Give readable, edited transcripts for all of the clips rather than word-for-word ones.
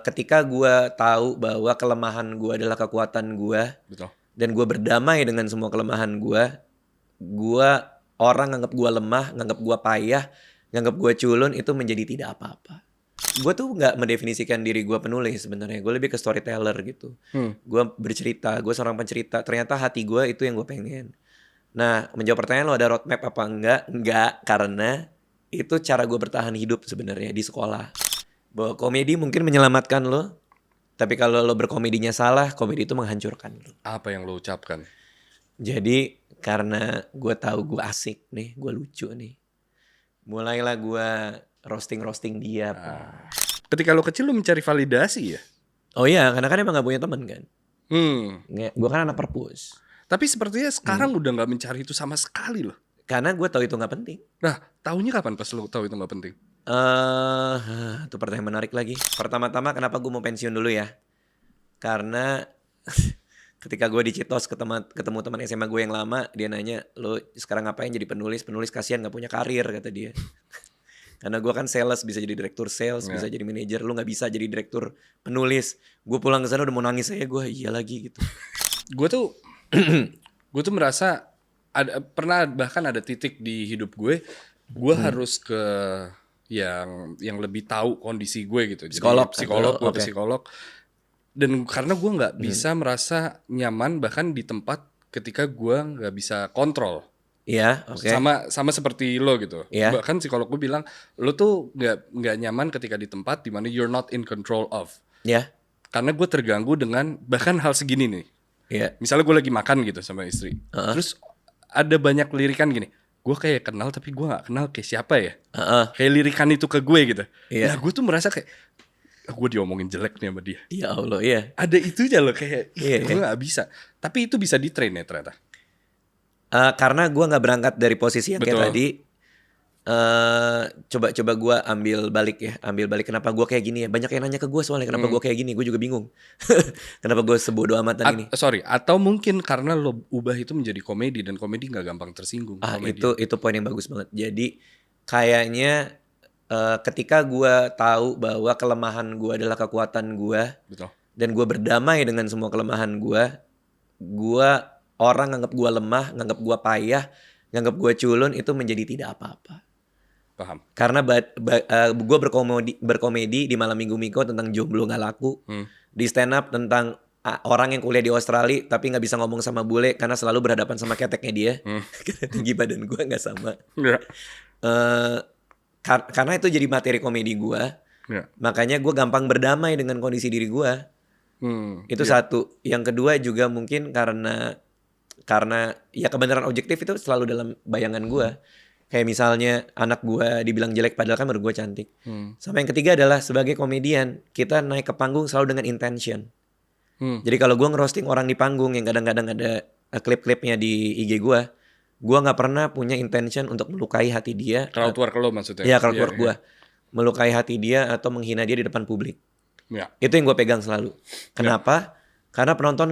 ketika gue tahu bahwa kelemahan gue adalah kekuatan gue, Betul. dan gue berdamai dengan semua kelemahan gue orang nganggap gue lemah, nganggap gue payah, nganggap gue culun, itu menjadi tidak apa-apa. Gue tuh nggak mendefinisikan diri gue penulis sebenarnya, gue lebih ke storyteller gitu. Gue bercerita, gue seorang pencerita. Ternyata hati gue itu yang gue pengen. Nah, menjawab pertanyaan lo ada roadmap apa enggak? Enggak, karena itu cara gue bertahan hidup sebenarnya di sekolah. Bahwa komedi mungkin menyelamatkan lo, tapi kalau lo berkomedinya salah, komedi itu menghancurkan lo. Apa yang lo ucapkan? Jadi karena gue tahu gue asik nih, gue lucu nih, mulailah gue roasting dia. Ketika lo kecil lo mencari validasi ya? Oh iya, karena kan emang gak punya teman kan. Gue kan anak perpus. Tapi sepertinya sekarang udah gak mencari itu sama sekali loh. Karena gue tahu itu gak penting. Nah, tahunya kapan pas lo tahu itu gak penting? Itu pertanyaan menarik lagi. Pertama-tama kenapa gue mau pensiun dulu ya? Karena ketika gue di Citos ketemu teman SMA gue yang lama, dia nanya, lo sekarang ngapain jadi penulis? Penulis kasihan gak punya karir, kata dia. Karena gue kan sales, bisa jadi direktur sales, bisa jadi manajer. Lo gak bisa jadi direktur penulis. Gue pulang ke sana udah mau nangis aja gue, iya lagi gitu. Gue tuh merasa pernah bahkan ada titik di hidup gue harus ke yang lebih tahu kondisi gue gitu. Psikolog. Jadi gue ke psikolog. Dan karena gue nggak bisa merasa nyaman bahkan di tempat ketika gue nggak bisa kontrol. Iya, oke. Sama seperti lo gitu. Iya. Bahkan psikolog gue bilang lo tuh nggak nyaman ketika di tempat dimana you're not in control of. Iya. Karena gue terganggu dengan bahkan hal segini nih. Iya. Misalnya gue lagi makan gitu sama istri. Terus ada banyak lirikan gini. Gue kayak kenal tapi gue gak kenal kayak siapa ya. Kayak lirikan itu ke gue gitu. Iya. Nah gue tuh merasa kayak gue diomongin jelek nih sama dia. Ya Allah, iya. Ada itunya loh kayak gue Iya. gak bisa. Tapi itu bisa di-train ya ternyata. Karena gue gak berangkat dari posisi yang kayak tadi. Coba gue ambil balik kenapa gue kayak gini ya. Banyak yang nanya ke gue soalnya kenapa gue kayak gini. Gue juga bingung. Kenapa gue sebodoh amatan ini. Atau mungkin karena lo ubah itu menjadi komedi. Dan komedi gak gampang tersinggung. Itu poin yang bagus banget. Jadi kayaknya ketika gue tahu bahwa kelemahan gue adalah kekuatan gue. Betul. Dan gue berdamai dengan semua kelemahan gue orang nganggap gue lemah, nganggap gue payah, nganggap gue culun, itu menjadi tidak apa-apa. Paham. Karena gue berkomedi di Malam Minggu Miko tentang jomblo gak laku. Di stand up tentang orang yang kuliah di Australia tapi gak bisa ngomong sama bule karena selalu berhadapan sama keteknya dia. Karena tinggi badan gue gak sama. Karena itu jadi materi komedi gue. Makanya gue gampang berdamai dengan kondisi diri gue. Itu satu. Yang kedua juga mungkin karena ya kebenaran objektif itu selalu dalam bayangan gue. Kayak misalnya anak gue dibilang jelek padahal kan menurut gue cantik. Sama yang ketiga adalah sebagai komedian kita naik ke panggung selalu dengan intention. Jadi kalau gue ngerosting orang di panggung yang kadang-kadang ada klip-klipnya di IG gue gak pernah punya intention untuk melukai hati dia. Crowd work lo maksudnya? Iya, crowd work gue. Melukai hati dia atau menghina dia di depan publik. Itu yang gue pegang selalu. Kenapa? Karena penonton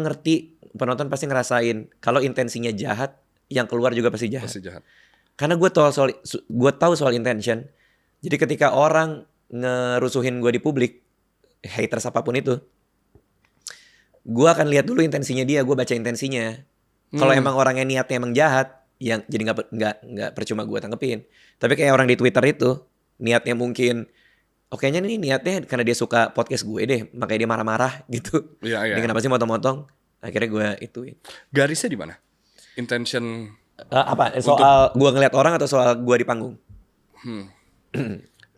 pasti ngerasain kalau intensinya jahat, yang keluar juga pasti jahat. Karena gue tahu soal intention. Jadi ketika orang ngerusuhin gue di publik, haters apapun itu, gue akan lihat dulu intensinya dia, gue baca intensinya. Kalau emang orangnya niatnya emang jahat, yang jadi nggak percuma gue tanggepin. Tapi kayak orang di Twitter itu, niatnya mungkin kayaknya nih niatnya karena dia suka podcast gue deh, makanya dia marah-marah gitu. Dia kenapa sih motong-motong? Akhirnya gue ituin. Garisnya di mana? Intention apa? Soal gue ngeliat orang atau soal gue di panggung?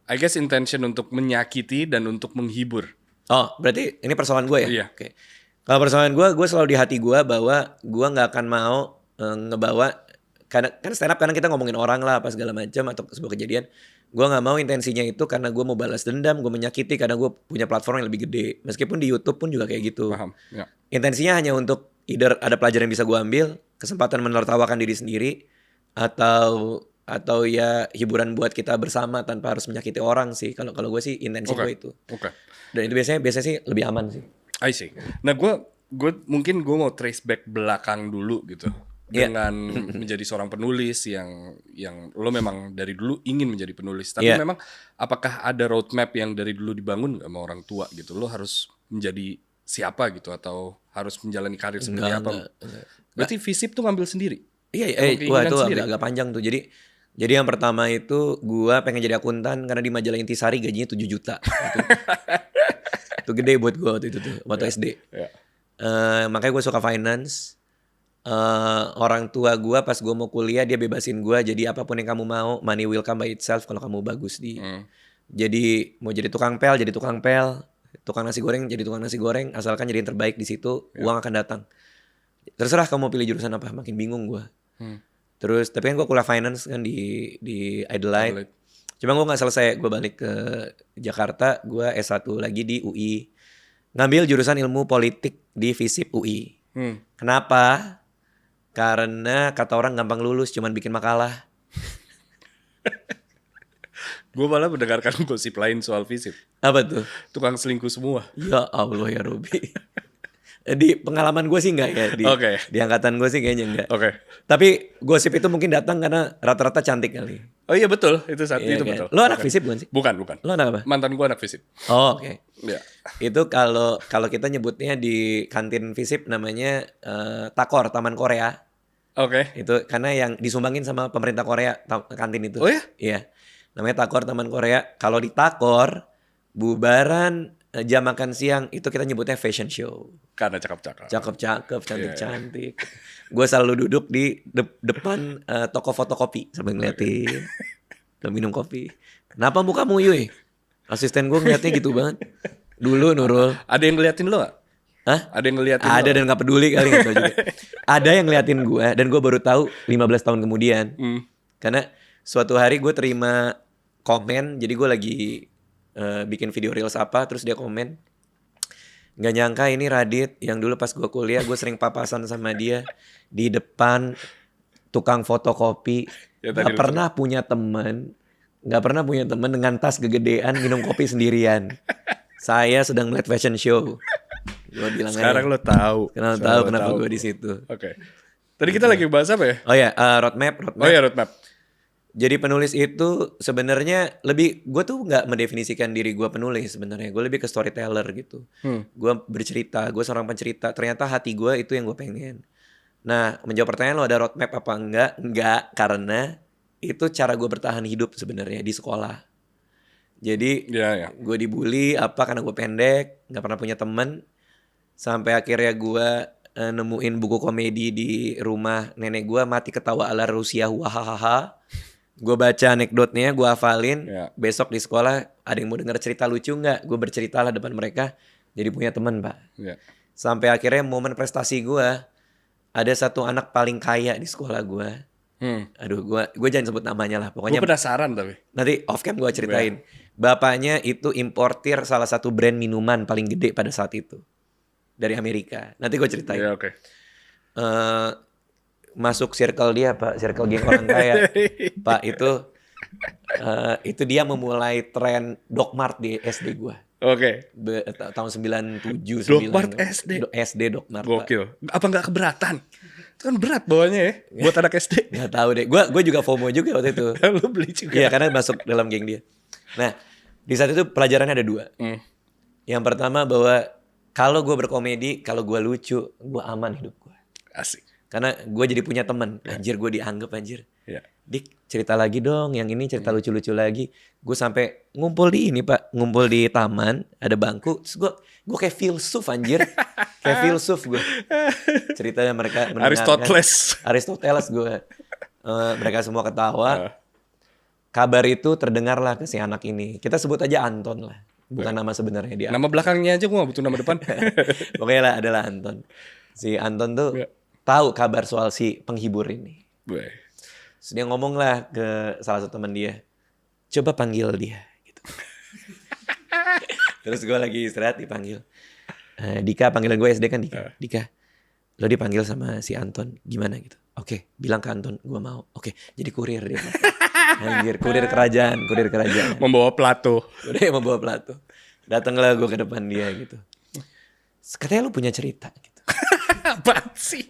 I guess intention untuk menyakiti dan untuk menghibur. Oh, berarti ini persoalan gue ya? Iya. Oke. Kalau persoalan gue selalu di hati gue bahwa gue nggak akan mau ngebawa kan stand up karena kita ngomongin orang lah apa segala macam atau sebuah kejadian. Gue nggak mau intensinya itu karena gue mau balas dendam, gue menyakiti karena gue punya platform yang lebih gede. Meskipun di YouTube pun juga kayak gitu. Paham. Ya. Intensinya hanya untuk either ada pelajaran yang bisa gue ambil, kesempatan menertawakan diri sendiri, atau ya hiburan buat kita bersama tanpa harus menyakiti orang sih. Kalau gue sih intensi gue itu. Dan itu biasanya sih lebih aman sih. I see. Nah gue mungkin gue mau trace back belakang dulu gitu. dengan menjadi seorang penulis yang lo memang dari dulu ingin menjadi penulis, tapi memang apakah ada roadmap yang dari dulu dibangun sama orang tua gitu? Lo harus menjadi siapa gitu atau harus menjalani karir seperti apa? Enggak. Berarti FISIP tuh ngambil sendiri? Iya, wah itu agak panjang tuh. Jadi yang pertama itu gua pengen jadi akuntan karena di majalah Intisari gajinya 7 juta. Itu gede buat gua waktu itu tuh, waktu SD. Makanya gue suka finance. Orang tua gue pas gue mau kuliah dia bebasin gue jadi apapun yang kamu mau, money will come by itself kalau kamu bagus di. Jadi mau jadi tukang pel, tukang nasi goreng jadi tukang nasi goreng, asalkan jadi yang terbaik di situ, uang akan datang. Terserah kamu mau pilih jurusan apa, makin bingung gue. Terus tapi kan gue kuliah finance kan di Adelaide. Cuma gue nggak selesai, gue balik ke Jakarta, gue S1 lagi di UI, ngambil jurusan ilmu politik di FISIP UI. Kenapa? Karena kata orang gampang lulus, cuman bikin makalah. Gue malah mendengarkan gosip lain soal FISIP. Apa tuh? Tukang selingkuh semua. Ya Allah ya Robi. Di pengalaman gue sih enggak ya. Di angkatan gue sih kayaknya enggak. Tapi gosip itu mungkin datang karena rata-rata cantik kali. Oh iya betul, itu saat itu kan? betul. Lo anak FISIP bukan sih? Bukan. Lo anak apa? Mantan gue anak FISIP. Oh oke. Ya. Itu kalau kita nyebutnya di kantin FISIP namanya Takor, Taman Korea. Itu karena yang disumbangin sama pemerintah Korea kantin itu. Oh ya? Iya. Namanya Takor Taman Korea. Kalau di Takor bubaran jam makan siang itu kita nyebutnya fashion show. Karena cakep-cakep. Cakep-cakep, cantik-cantik. Gue selalu duduk di depan toko fotokopi sambil ngeliatin. Sambil minum kopi. Kenapa mukamu Yuy? Asisten gue ngeliatnya gitu banget. Dulu Nurul. Ada yang ngeliatin lo gak? Hah? Ada yang ngeliatin Ada dan gak peduli kali, gak tahu juga. Ada yang ngeliatin gue dan gue baru tahu 15 tahun kemudian. Karena suatu hari gue terima komen, jadi gue lagi bikin video reels apa, terus dia komen, gak nyangka ini Radit yang dulu pas gue kuliah gue sering papasan sama dia di depan tukang fotokopi. Gak pernah punya teman dengan tas kegedean minum kopi sendirian. Saya sedang melihat fashion show. Gua bilang sekarang aja, lo tahu. Sekarang tahu kenapa gue di situ. Tadi kita lagi bahas apa ya? Oh ya, roadmap. Oh ya, roadmap. Jadi penulis itu sebenarnya lebih, gue tuh nggak mendefinisikan diri gue penulis sebenarnya. Gue lebih ke storyteller gitu. Gue bercerita, gue seorang pencerita. Ternyata hati gue itu yang gue pengen. Nah, menjawab pertanyaan lo ada roadmap apa enggak? Enggak, karena itu cara gue bertahan hidup sebenarnya di sekolah. Jadi gue dibully karena gue pendek, nggak pernah punya teman. Sampai akhirnya gue nemuin buku komedi di rumah nenek gue, Mati Ketawa ala Rusia, wahahaha. Gue baca anekdotnya, gue hafalin. Besok di sekolah ada yang mau denger cerita lucu nggak? Gue bercerita lah depan mereka. Jadi punya teman, Pak. Sampai akhirnya momen prestasi gue, ada satu anak paling kaya di sekolah gue. Aduh, gue jangan sebut namanya lah. Pokoknya gue penasaran tapi. Nanti off cam gue ceritain. Bapaknya itu importir salah satu brand minuman paling gede pada saat itu dari Amerika. Nanti gue ceritain. Masuk circle dia, Pak, circle geng orang kaya. Pak, itu dia memulai tren Doc Mart di SD gue. Tahun 97. Doc Mart SD? SD Doc Mart. Gokil. Pak. Apa gak keberatan? Itu kan berat bawanya ya, buat anak SD. Gak tahu deh. Gue juga FOMO juga waktu itu. Lu beli juga? Iya, karena masuk dalam geng dia. Nah, di saat itu pelajarannya ada 2. Yang pertama bahwa kalau gue berkomedi, kalau gue lucu, gue aman hidup gue. Asik. Karena gue jadi punya teman. Anjir, gue dianggap anjir. Dik, cerita lagi dong. Yang ini cerita lucu-lucu lagi. Gue sampai ngumpul di ini, Pak. Ngumpul di taman, ada bangku. Terus gue kayak filsuf anjir. Kayak filsuf gue. Ceritanya mereka Aristoteles gue. Mereka semua ketawa. Kabar itu terdengarlah ke si anak ini. Kita sebut aja Anton lah. Bukan nama sebenarnya dia. Nama belakangnya aja gue gak butuh nama depan. Pokoknya lah adalah Anton. Si Anton tuh tahu kabar soal si penghibur ini. Terus dia ngomong lah ke salah satu teman dia. Coba panggil dia. Gitu. Terus gue lagi istirahat dipanggil. Dika, panggilan gue SD kan Dika. Dika, lo dipanggil sama si Anton. Gimana gitu. Oke, bilang ke Anton gue mau. Oke, jadi kurir dia. Anjir, kurir kerajaan. Membawa Plato. Udah membawa Plato. Datanglah gue ke depan dia gitu. Katanya lu punya cerita gitu. Apaan sih?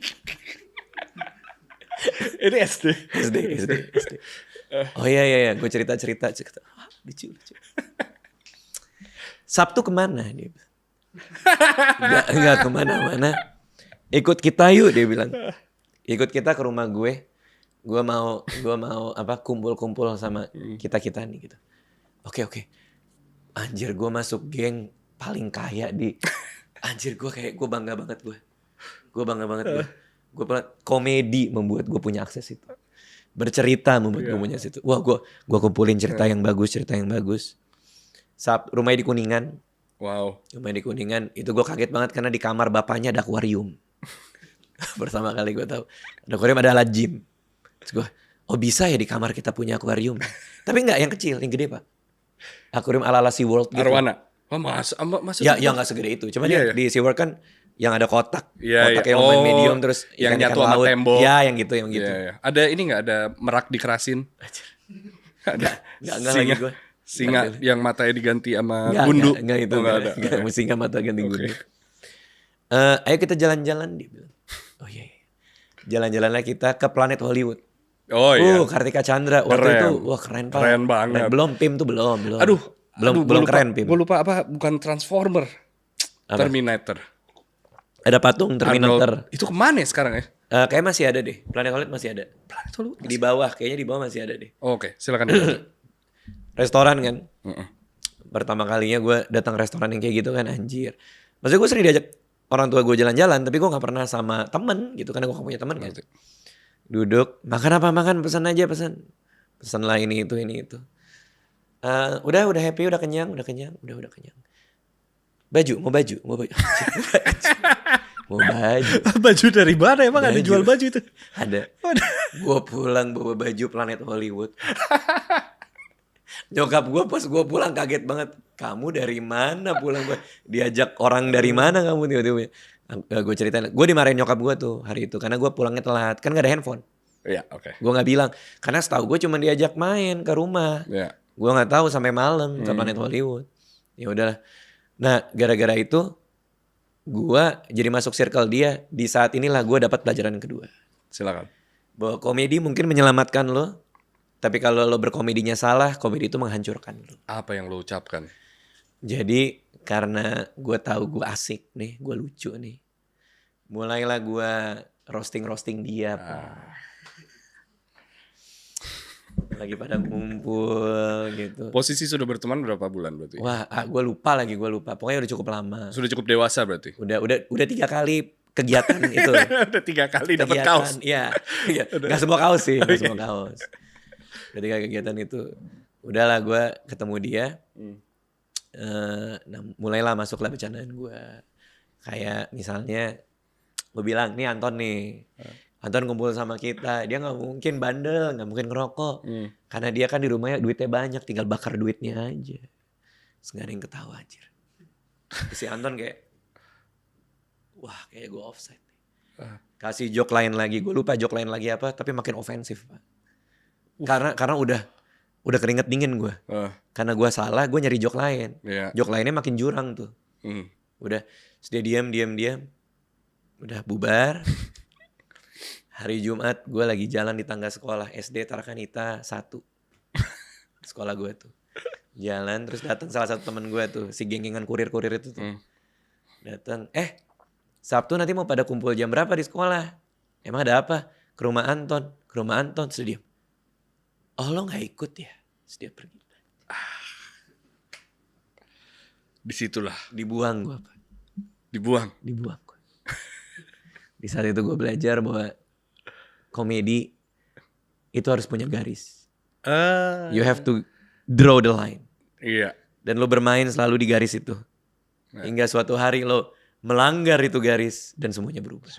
Ini SD. SD. Oh iya, gue cerita. Lucu. Sabtu kemana dia? Enggak kemana-mana. Ikut kita yuk, dia bilang. Ikut kita ke rumah gue. Gue mau kumpul-kumpul sama kita nih gitu. Oke. Anjir, gue masuk geng paling kaya di. Anjir, gue bangga banget gue. Gue komedi membuat gue punya akses itu. Bercerita membuat gue punya situ. Wah, gue kumpulin cerita yang bagus. Rumahnya di Kuningan. Wow. Rumahnya di Kuningan. Itu gue kaget banget karena di kamar bapaknya ada akuarium. Pertama kali gue tahu. Ada akuarium, ada alat gym. Terus gue, bisa ya di kamar kita punya akuarium. Tapi enggak yang kecil, yang gede pak. Akuarium ala SeaWorld gitu. Arwana. Oh, masuk. Ya enggak segede itu. Cuma di SeaWorld kan yang ada kotak yang main medium terus yang nyatu sama tembok. Ya, yang gitu. Iya. Ada ini enggak, ada merak dikerasin? Enggak lagi gue. Singa yang matanya diganti sama gundu. Enggak itu. Enggak. Singa mata ganti gundu. Ayo kita jalan-jalan, dia bilang. Oh iya. Jalan-jalanlah kita ke Planet Hollywood. Oh iya. Kartika Chandra waktu itu keren pak. Keren banget. Belum PIM tuh belum. Belum keren PIM. Gue lupa apa, bukan Transformer. Terminator. Ada patung Terminator. Itu kemana ya sekarang ya? Kayak masih ada deh. Planet Hollywood masih ada. Planet Hollywood di bawah, kayaknya di bawah masih ada deh. Oke, silakan. Restoran kan. Pertama kalinya gue datang restoran yang kayak gitu kan, anjir. Maksudnya gue sering diajak orang tua gue jalan-jalan, tapi gue nggak pernah sama temen gitu karena gue gak punya temen kan. Duduk, makan apa makan, pesan lah ini itu. Udah happy, udah kenyang. Mau baju. Mau baju. Baju dari mana emang? Ada jual baju itu? Ada. Gue pulang bawa baju Planet Hollywood. Nyokap gue pas gue pulang kaget banget. Kamu dari mana pulang? Diajak orang dari mana kamu tiba-tiba? Gue ceritain. Gue dimarahin nyokap gue tuh hari itu karena gue pulangnya telat. Kan gak ada handphone. Iya, oke. Gue nggak bilang karena setahu gue cuma diajak main ke rumah. Iya. Gue nggak tahu sampai malam ke Planet Hollywood. Ya udahlah. Nah, gara-gara itu gue jadi masuk circle dia. Di saat inilah gue dapat pelajaran kedua. Silakan. Bahwa komedi mungkin menyelamatkan lo. Tapi kalau lo berkomedinya salah, komedi itu menghancurkan lo. Apa yang lo ucapkan? Jadi karena gue tahu gue asik nih, gue lucu nih. Mulailah gue roasting dia. Lagi pada ngumpul gitu. Posisi sudah berteman berapa bulan berarti? Wah, gue lupa. Pokoknya udah cukup lama. Sudah cukup dewasa berarti? Udah 3 kali kegiatan itu. Udah 3 kali dapat kaos. Iya. Gak semua kaos sih, gak semua kaos. Ketika kegiatan itu, udahlah gue ketemu dia. Nah, mulailah masuklah bercandaan gue. Kayak misalnya gue bilang, nih Anton nih. Anton kumpul sama kita, dia gak mungkin bandel, gak mungkin ngerokok. Karena dia kan di rumahnya duitnya banyak, tinggal bakar duitnya aja. Terus gak ada yang ketawa anjir. Si Anton kayak, wah kayak gue offside. Kasih joke lain lagi, gue lupa joke lain lagi apa, tapi makin ofensif Pak. Karena udah keringet dingin gue. Karena gue salah, gue nyari joke lain. Joke lainnya makin jurang tuh. Udah, terus dia diam. Udah bubar. Hari Jumat gue lagi jalan di tangga sekolah SD Tarakanita 1. Sekolah gue tuh. Jalan terus datang salah satu teman gue tuh, si geng-gengan kurir-kurir itu tuh. Datang, Sabtu nanti mau pada kumpul jam berapa di sekolah? Emang ada apa? Ke rumah Anton. Terus dia, oh lo gak ikut ya? Terus dia pergi. Disitulah. Dibuang gue Pak. Dibuang gue. Di saat itu gue belajar bahwa komedi itu harus punya garis. You have to draw the line. Iya. Dan lo bermain selalu di garis itu. Hingga suatu hari lo melanggar itu garis dan semuanya berubah.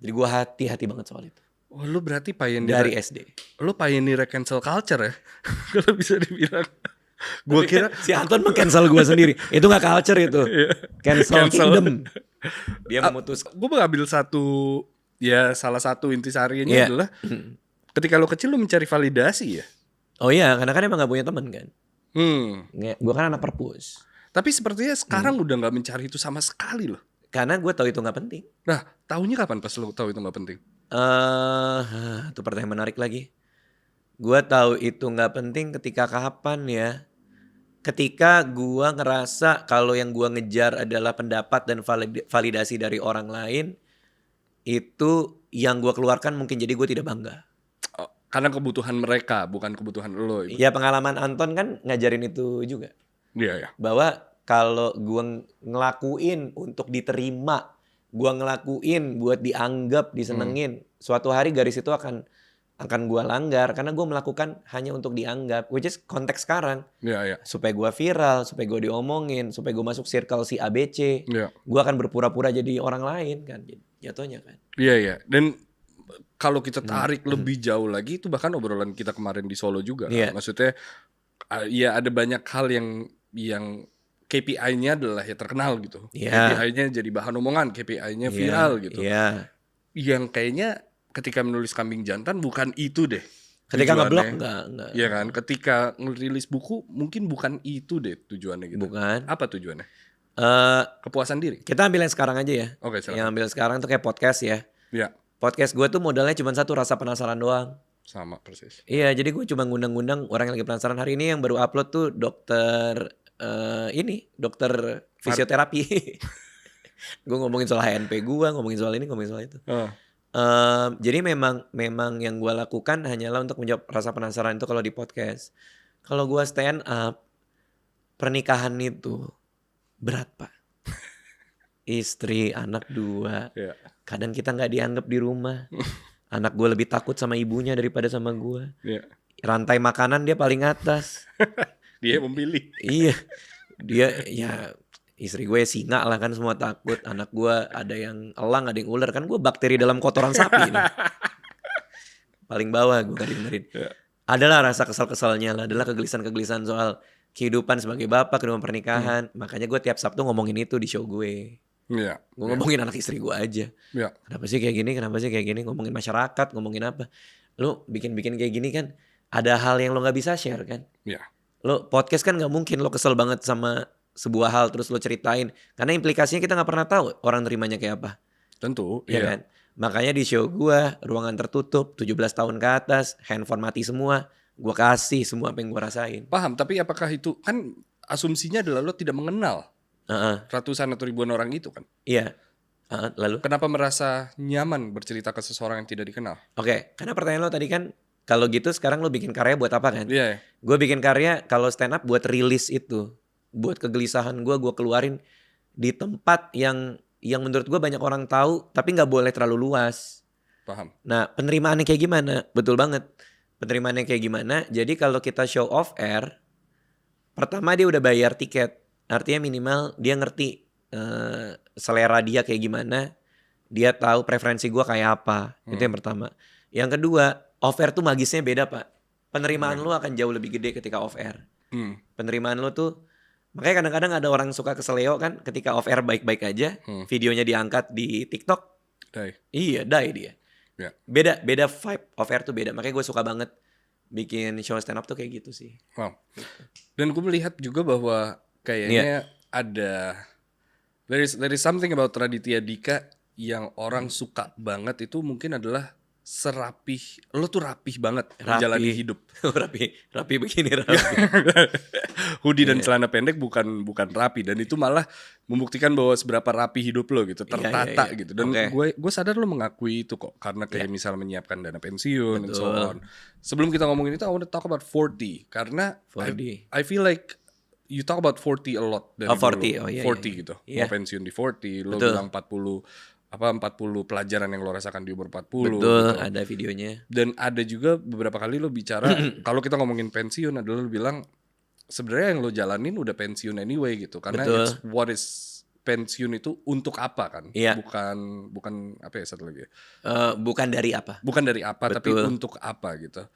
Jadi gue hati-hati banget soal itu. Oh, lu berarti pioneer dari SD. Lu pioneer cancel culture ya? Kalau bisa dibilang. Gue kira si Anton meng-cancel gue sendiri. Itu gak culture itu. Cancel kingdom. Dia memutus. Gue mengambil salah satu intisarinya adalah ketika lu kecil lu mencari validasi ya. Oh iya, karena kan emang gak punya teman kan. Gue kan anak perpus. Tapi sepertinya sekarang udah gak mencari itu sama sekali loh. Karena gue tahu itu gak penting. Nah, tahunya kapan pas lu tahu itu gak penting? Itu pertanyaan menarik lagi. Gua tahu itu nggak penting ketika kapan ya? Ketika gua ngerasa kalau yang gua ngejar adalah pendapat dan validasi dari orang lain, itu yang gua keluarkan mungkin jadi gue tidak bangga. Oh, karena kebutuhan mereka, bukan kebutuhan lo. Ya pengalaman Anton kan ngajarin itu juga. Iya. Bahwa kalau gua ngelakuin untuk diterima, gua ngelakuin buat dianggap, disenengin, suatu hari garis itu akan gue langgar karena gue melakukan hanya untuk dianggap, which is konteks sekarang. Iya. Supaya gue viral, supaya gue diomongin, supaya gue masuk circle si ABC, Iya. gue akan berpura-pura jadi orang lain kan, jatuhnya kan. Iya. Dan kalau kita tarik lebih jauh lagi, itu bahkan obrolan kita kemarin di Solo juga. Iya. Maksudnya, ya ada banyak hal yang KPI-nya adalah ya terkenal gitu. Iya. KPI-nya jadi bahan omongan, KPI-nya viral gitu. Iya. Yang kayaknya ketika menulis Kambing Jantan bukan itu deh. Ketika ngeblok enggak. Iya kan? Ketika ngerilis buku mungkin bukan itu deh tujuannya gitu. Bukan. Apa tujuannya? Kepuasan diri. Kita ambil yang sekarang aja ya. Oke, silakan. Yang ambil sekarang tuh kayak podcast ya. Iya. Podcast gue tuh modalnya cuma satu, rasa penasaran doang. Sama persis. Iya, jadi gue cuma ngundang-ngundang orang yang lagi penasaran. Hari ini yang baru upload tuh dokter fisioterapi. Gue ngomongin soal HNP gue, ngomongin soal ini, ngomongin soal itu. Jadi memang yang gue lakukan hanyalah untuk menjawab rasa penasaran itu kalau di podcast. Kalau gue stand up, pernikahan itu berat pak. Istri, anak 2. Yeah. Kadang kita nggak dianggap di rumah. Anak gue lebih takut sama ibunya daripada sama gue. Yeah. Rantai makanan dia paling atas. Dia memilih. Iya, dia ya. Istri gue singa lah kan, semua takut. Anak gue ada yang elang, ada yang ular. Kan gue bakteri dalam kotoran sapi nih. Paling bawah gue gak dengerin. Yeah. Adalah rasa kesal-kesalnya lah. Adalah kegelisahan-kegelisahan soal kehidupan sebagai bapak, kehidupan pernikahan. Makanya gue tiap Sabtu ngomongin itu di show gue. Yeah. Gue ngomongin anak istri gue aja. Yeah. Kenapa sih kayak gini, kenapa sih kayak gini. Ngomongin masyarakat, ngomongin apa. Lu bikin-bikin kayak gini kan ada hal yang lo gak bisa share kan. Yeah. Lo podcast kan gak mungkin lo kesel banget sama sebuah hal terus lo ceritain, karena implikasinya kita nggak pernah tahu orang terimanya kayak apa. Tentu, ya kan. Makanya di show gue, ruangan tertutup, 17 tahun ke atas, handphone mati semua, gue kasih semua apa yang gue rasain. Paham, tapi apakah itu kan asumsinya adalah lo tidak mengenal ratusan atau ribuan orang itu kan? Iya. Lalu? Kenapa merasa nyaman bercerita ke seseorang yang tidak dikenal? Oke, karena pertanyaan lo tadi kan, kalau gitu sekarang lo bikin karya buat apa kan? Iya. Gue bikin karya kalau stand up buat rilis itu. Buat kegelisahan gue keluarin di tempat yang menurut gue banyak orang tahu, tapi nggak boleh terlalu luas. Paham. Nah, penerimaannya kayak gimana? Betul banget. Penerimaannya kayak gimana? Jadi kalau kita show off air, pertama dia udah bayar tiket. Artinya minimal dia ngerti selera dia kayak gimana. Dia tahu preferensi gue kayak apa. Itu yang pertama. Yang kedua, off air tuh magisnya beda pak. Penerimaan lu akan jauh lebih gede ketika off air. Penerimaan lu tuh, makanya kadang-kadang ada orang suka keseleo kan ketika off air baik-baik aja, videonya diangkat di TikTok, die dia. Yeah. Beda vibe off air tuh beda. Makanya gue suka banget bikin show stand up tuh kayak gitu sih. Wow. Dan gue melihat juga bahwa kayaknya ada there is something about Raditya Dika yang orang suka banget, itu mungkin adalah serapih, lo tuh rapih banget menjalani hidup. rapi begini rapi. Hoodie dan celana pendek bukan rapi, dan itu malah membuktikan bahwa seberapa rapi hidup lo gitu, tertata gitu. Dan gue sadar lo mengakui itu kok, karena kayak misal menyiapkan dana pensiun dan so on. Sebelum kita ngomongin itu, I want to talk about 40 karena 40. I feel like you talk about 40 a lot dari 40 dulu. 40 gitu. Mau pensiun di 40, lo bilang 40 pelajaran yang lo rasakan di umur 40. Betul, gitu. Ada videonya. Dan ada juga beberapa kali lo bicara kalau kita ngomongin pensiun adalah lo bilang sebenarnya yang lo jalanin udah pensiun anyway gitu. Karena it's what is pensiun itu untuk apa kan? Bukan apa ya satu lagi. Bukan dari apa? Bukan dari apa, tapi untuk apa gitu.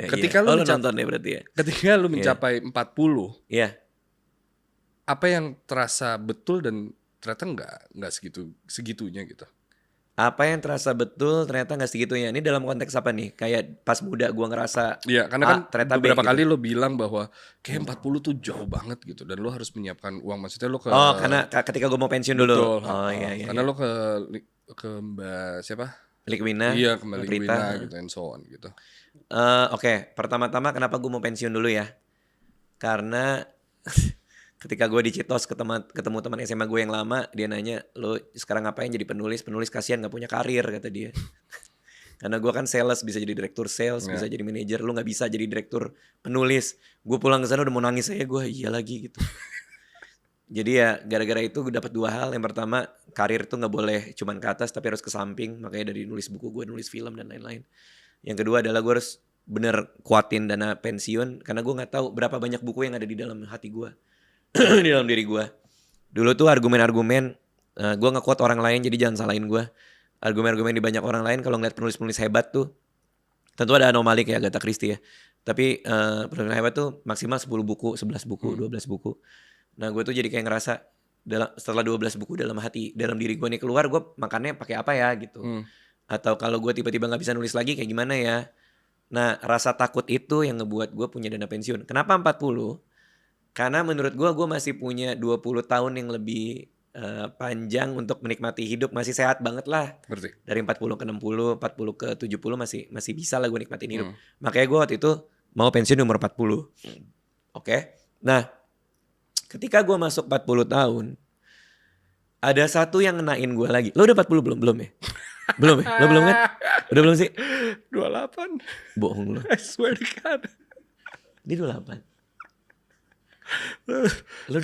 Ketika lo nonton ya berarti ya. Ketika lo mencapai 40. Iya. Apa yang terasa betul dan ternyata nggak segitunya gitu. Apa yang terasa betul ternyata nggak segitunya. Ini dalam konteks apa nih? Kayak pas muda gue ngerasa. Iya, karena kan beberapa kali lo bilang bahwa kayak 40 tuh jauh banget gitu, dan lo harus menyiapkan uang. Maksudnya lo ke. Oh, karena ketika gue mau pensiun dulu. Betul. Oh iya. Karena lo ke Mbak siapa? Balik ke Wina. Iya, kembali ke Wina gitu and so on gitu. Oke. Pertama-tama kenapa gue mau pensiun dulu ya? Karena ketika gue di Citos ketemu teman SMA gue yang lama, dia nanya, lo sekarang ngapain jadi penulis? Penulis kasihan gak punya karir, kata dia. Karena gue kan sales, bisa jadi direktur sales, bisa jadi manajer. Lu gak bisa jadi direktur penulis. Gue pulang ke sana udah mau nangis aja gue, iya lagi gitu. Jadi ya gara-gara itu gue dapat 2 hal. Yang pertama, karir tuh gak boleh cuman ke atas tapi harus ke samping. Makanya dari nulis buku gue, nulis film dan lain-lain. Yang kedua adalah gue harus bener kuatin dana pensiun. Karena gue gak tahu berapa banyak buku yang ada di dalam hati gue. Di dalam diri gue. Dulu tuh argumen-argumen, gue nge-quote orang lain jadi jangan salahin gue. Argumen-argumen di banyak orang lain kalau ngeliat penulis-penulis hebat tuh, tentu ada anomali kayak Agatha Christie ya. Tapi penulis hebat tuh maksimal 10 buku, 11 buku, 12 buku. Nah gue tuh jadi kayak ngerasa setelah 12 buku dalam diri gue nih keluar, gue makannya pakai apa ya gitu. Atau kalau gue tiba-tiba gak bisa nulis lagi kayak gimana ya. Nah rasa takut itu yang ngebuat gue punya dana pensiun. Kenapa 40? Karena menurut gue masih punya 20 tahun yang lebih panjang untuk menikmati hidup. Masih sehat banget lah. Berarti. Dari 40 ke 60, 40 ke 70 masih bisa lah gue nikmatin hidup. Makanya gue waktu itu mau pensiun umur 40. Oke. Nah ketika gue masuk 40 tahun, ada satu yang ngenain gue lagi. Lo udah 40 belum? Belum ya? Belum ya? Lo belum kan? Udah belum sih? 28. Bohong lo. I swear to God. Dia 28. Lu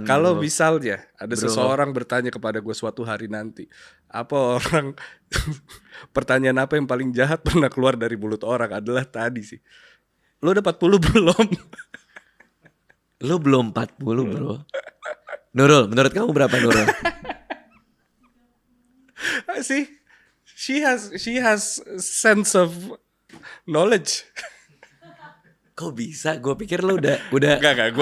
kalau misalnya ada seseorang bertanya kepada gue suatu hari nanti, pertanyaan apa yang paling jahat pernah keluar dari mulut orang adalah tadi sih. Lu udah 40 belum? Lu belum 40 bro. Nurul, menurut kamu berapa Nurul? See, she has sense of knowledge. Kok bisa? Gue pikir lo udah. Enggak.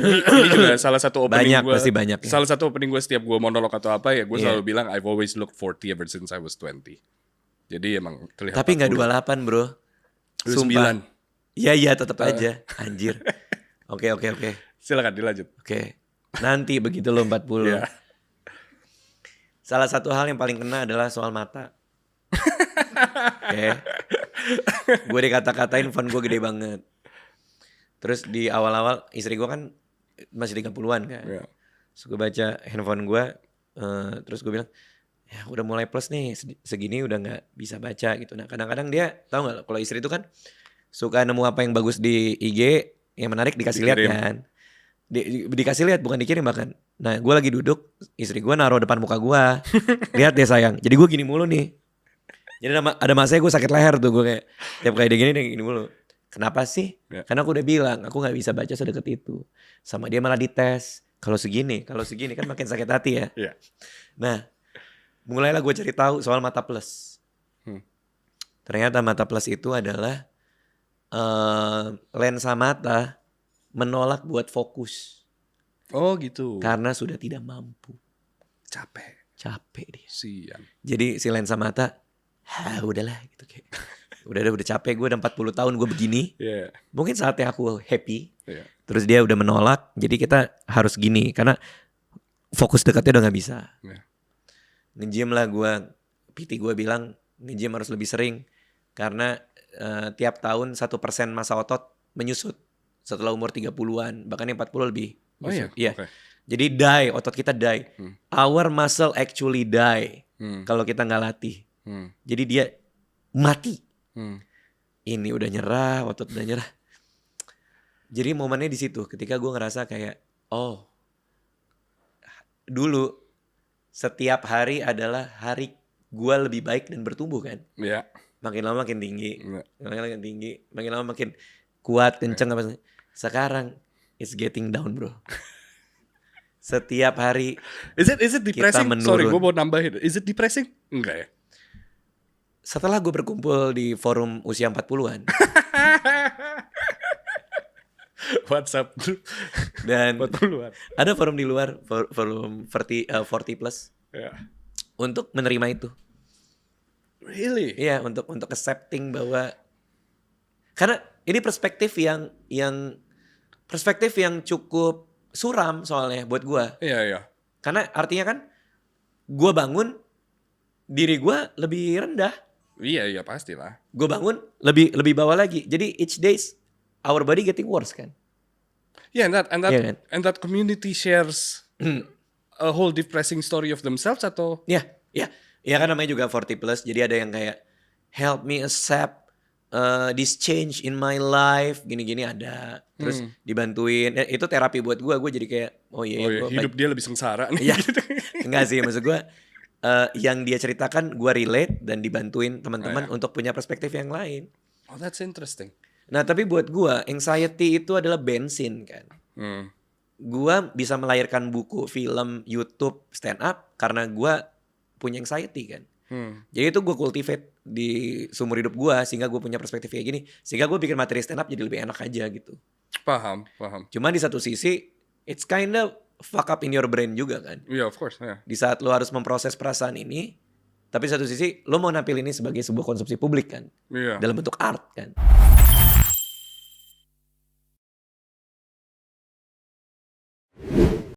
Ini juga salah satu opening gue. Pasti banyak. Ya? Salah satu opening gue setiap gue monolog atau apa ya, gue selalu bilang I've always looked 40 ever since I was 20. Jadi emang terlihat. Tapi nggak 28 bro. Sumpah. Iya tetap aja. Anjir. Oke. Silakan dilanjut. Oke. Nanti begitu lo 40. Yeah. Salah satu hal yang paling kena adalah soal mata. Oke. Gue dikata-katain font gue gede banget. Terus di awal-awal istri gue kan masih 30-an kan. Yeah. Terus gue baca handphone gue, terus gue bilang, ya udah mulai plus nih, segini udah gak bisa baca gitu. Nah kadang-kadang dia, tahu gak kalau istri itu kan suka nemu apa yang bagus di IG, yang menarik dikasih lihat kan. Dikasih lihat bukan dikirim bahkan. Nah gue lagi duduk, istri gue naruh depan muka gue, lihat deh sayang. Jadi gue gini mulu nih. Jadi ada masanya gue sakit leher tuh, gue kayak tiap kali dia gini mulu. Kenapa sih? Yeah. Karena aku udah bilang aku gak bisa baca sedekat itu. Sama dia malah dites. Kalau segini kan makin sakit hati ya. Yeah. Nah mulailah gue cari tahu soal mata plus. Ternyata mata plus itu adalah lensa mata menolak buat fokus. Oh gitu. Karena sudah tidak mampu. Capek dia. Sian. Jadi si lensa mata, udahlah gitu kayak. Udah capek, gue udah 40 tahun gue begini. Yeah. Mungkin saatnya aku happy. Yeah. Terus dia udah menolak, jadi kita harus gini karena fokus dekatnya udah nggak bisa. Yeah. Nge-gym lah gue, PT gue bilang nge-gym harus lebih sering karena tiap tahun 1% massa otot menyusut setelah umur 30-an, bahkan yang 40 lebih. Oh iya. Yeah. Okay. Jadi otot kita die. Our muscle actually die kalau kita nggak latih. Jadi dia mati. Ini udah nyerah, otot udah nyerah. Jadi momennya di situ ketika gue ngerasa kayak dulu setiap hari adalah hari gue lebih baik dan bertumbuh kan. Iya. Yeah. Makin lama makin tinggi. Makin lama makin kuat, kenceng apa. Sekarang it's getting down bro. Setiap hari Is it depressing? Sorry gue mau nambahin. Is it depressing? Enggak ya. Setelah gue berkumpul di forum usia 40-an. WhatsApp group. Dan 40-an. Ada forum di luar, forum 40 plus. Yeah. Untuk menerima itu. Really? Iya, untuk accepting bahwa karena ini perspektif yang cukup suram soalnya buat gue. Iya. Karena artinya kan gue bangun diri gue lebih rendah. Iya pastilah. Gue bangun lebih bawah lagi. Jadi each days our body getting worse kan. Yeah, and that community shares a whole depressing story of themselves atau? Ya kan namanya juga 40 plus. Jadi ada yang kayak help me accept this change in my life, gini-gini ada. Terus dibantuin. Itu terapi buat gue. Gue jadi kayak Hidup dia lebih sengsara nih. Iya. Enggak sih, maksud gue yang dia ceritakan gue relate dan dibantuin teman-teman untuk punya perspektif yang lain. Oh, that's interesting. Nah, tapi buat gue anxiety itu adalah bensin kan. Gue bisa melahirkan buku, film, YouTube, stand up karena gue punya anxiety kan. Jadi itu gue cultivate di seumur hidup gue sehingga gue punya perspektif kayak gini. Sehingga gue bikin materi stand up jadi lebih enak aja gitu. Paham. Cuman di satu sisi it's kind of fuck up in your brain juga kan. Yeah, of course. Yeah. Di saat lo harus memproses perasaan ini, tapi satu sisi lo mau nampil ini sebagai sebuah konsumsi publik kan. Yeah. Dalam bentuk art kan.